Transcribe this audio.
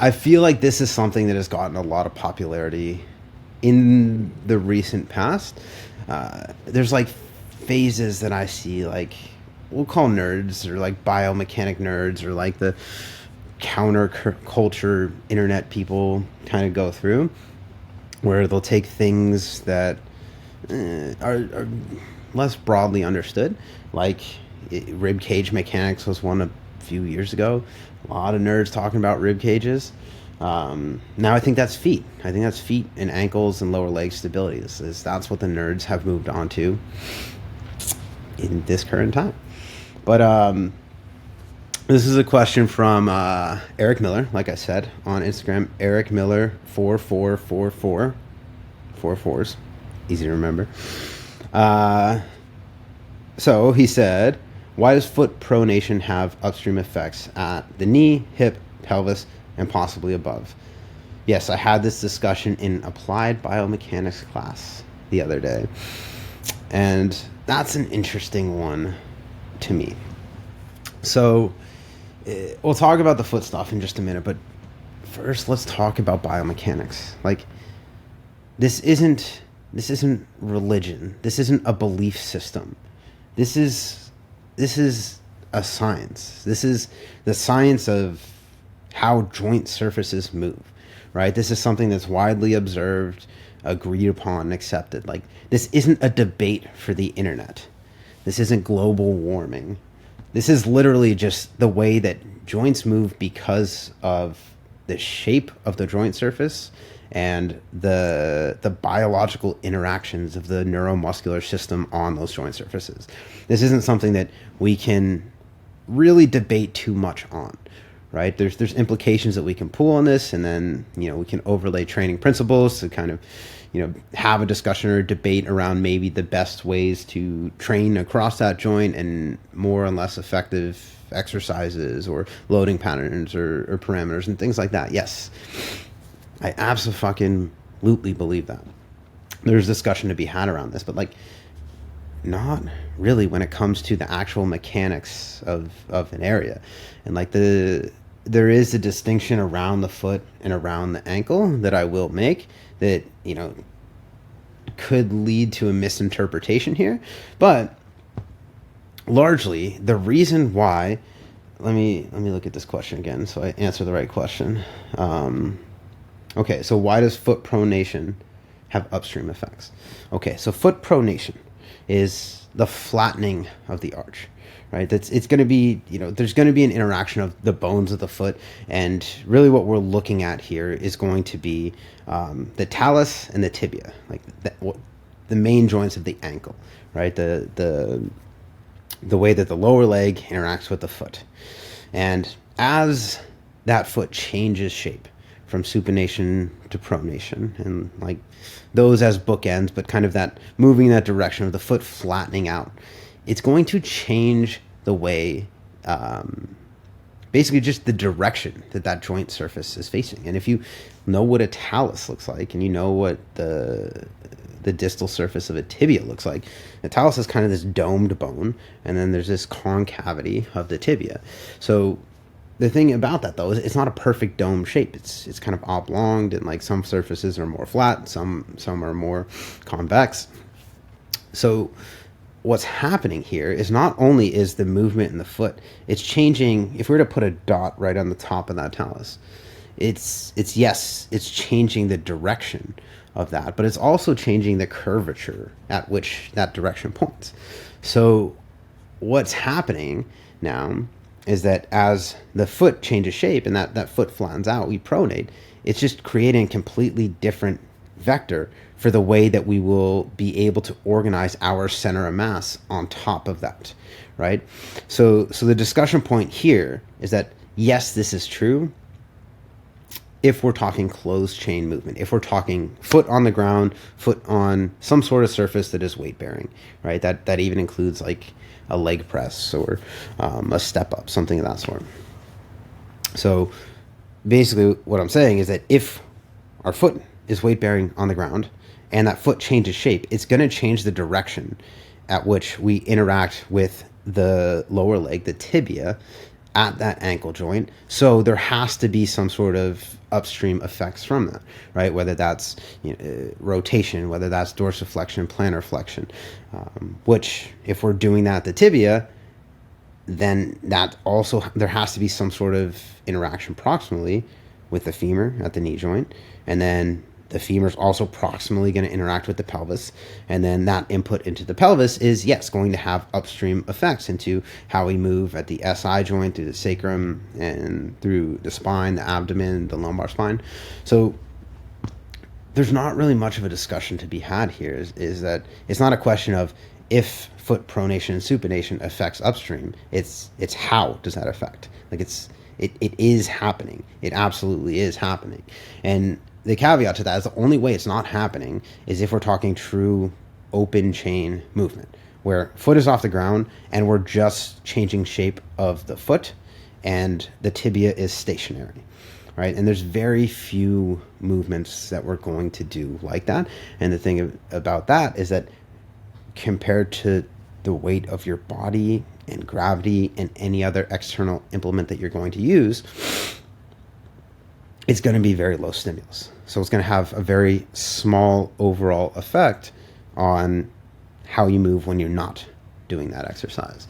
I feel like this is something that has gotten a lot of popularity in the recent past. There's like phases that I see, like we'll call nerds or like biomechanic nerds or like the counter culture internet people kind of go through, where they'll take things that are less broadly understood, like rib cage mechanics was one a few years ago. A lot of nerds talking about rib cages. Now I think that's feet. I think that's feet and ankles and lower leg stability. That's what the nerds have moved on to in this current time. But this is a question from Eric Miller, like I said, on Instagram. Eric Miller 4444. 44s. Easy to remember. So he said, why does foot pronation have upstream effects at the knee, hip, pelvis, and possibly above? Yes, I had this discussion in applied biomechanics class the other day. And that's an interesting one to me. So we'll talk about the foot stuff in just a minute, but first let's talk about biomechanics. Like, this isn't religion. This isn't a belief system. This is a science. This is the science of how joint surfaces move, right? This is something that's widely observed, agreed upon, and accepted. Like, this isn't a debate for the internet. This isn't global warming. This is literally just the way that joints move because of the shape of the joint surface and the biological interactions of the neuromuscular system on those joint surfaces. This isn't something that we can really debate too much on, right? There's implications that we can pull on this, and then, we can overlay training principles to kind of, have a discussion or debate around maybe the best ways to train across that joint and more and less effective exercises or loading patterns or parameters and things like that. Yes, I absolutely believe that. There's discussion to be had around this, but like, not really when it comes to the actual mechanics of an area. And like there is a distinction around the foot and around the ankle that I will make that, could lead to a misinterpretation here. But largely the reason why, let me look at this question again so I answer the right question. Okay, so why does foot pronation have upstream effects? Okay, so foot pronation is the flattening of the arch, right? It's going to be, there's going to be an interaction of the bones of the foot, and really what we're looking at here is going to be the talus and the tibia, like the main joints of the ankle, right? The way that the lower leg interacts with the foot. And as that foot changes shape from supination to pronation, and like those as bookends, but kind of that moving in that direction of the foot flattening out, it's going to change the way, basically just the direction that joint surface is facing. And if you know what a talus looks like, and you know what the distal surface of a tibia looks like, the talus is kind of this domed bone, and then there's this concavity of the tibia. So the thing about that, though, is it's not a perfect dome shape. It's kind of oblonged, and like some surfaces are more flat, some are more convex. So what's happening here is not only is the movement in the foot, it's changing. If we were to put a dot right on the top of that talus, it's changing the direction of that, but it's also changing the curvature at which that direction points. So what's happening now is that as the foot changes shape and that foot flattens out, we pronate, it's just creating a completely different vector for the way that we will be able to organize our center of mass on top of that, right? So the discussion point here is that, yes, this is true if we're talking closed chain movement, if we're talking foot on the ground, foot on some sort of surface that is weight bearing, right? That even includes like a leg press or a step up, something of that sort. So basically what I'm saying is that if our foot is weight bearing on the ground and that foot changes shape, it's going to change the direction at which we interact with the lower leg, the tibia, at that ankle joint. So there has to be some sort of upstream effects from that, right? Whether that's rotation, whether that's dorsiflexion, plantar flexion, which if we're doing that at the tibia, then that also, there has to be some sort of interaction proximally with the femur at the knee joint. And then the femur is also proximally going to interact with the pelvis. And then that input into the pelvis is, yes, going to have upstream effects into how we move at the SI joint, through the sacrum, and through the spine, the abdomen, the lumbar spine. So there's not really much of a discussion to be had here. Is that it's not a question of if foot pronation and supination affects upstream. It's how does that affect? Like it is happening. It absolutely is happening. And the caveat to that is the only way it's not happening is if we're talking true open chain movement, where foot is off the ground and we're just changing shape of the foot and the tibia is stationary, right? And there's very few movements that we're going to do like that. And the thing about that is that compared to the weight of your body and gravity and any other external implement that you're going to use, it's going to be very low stimulus. So it's going to have a very small overall effect on how you move when you're not doing that exercise.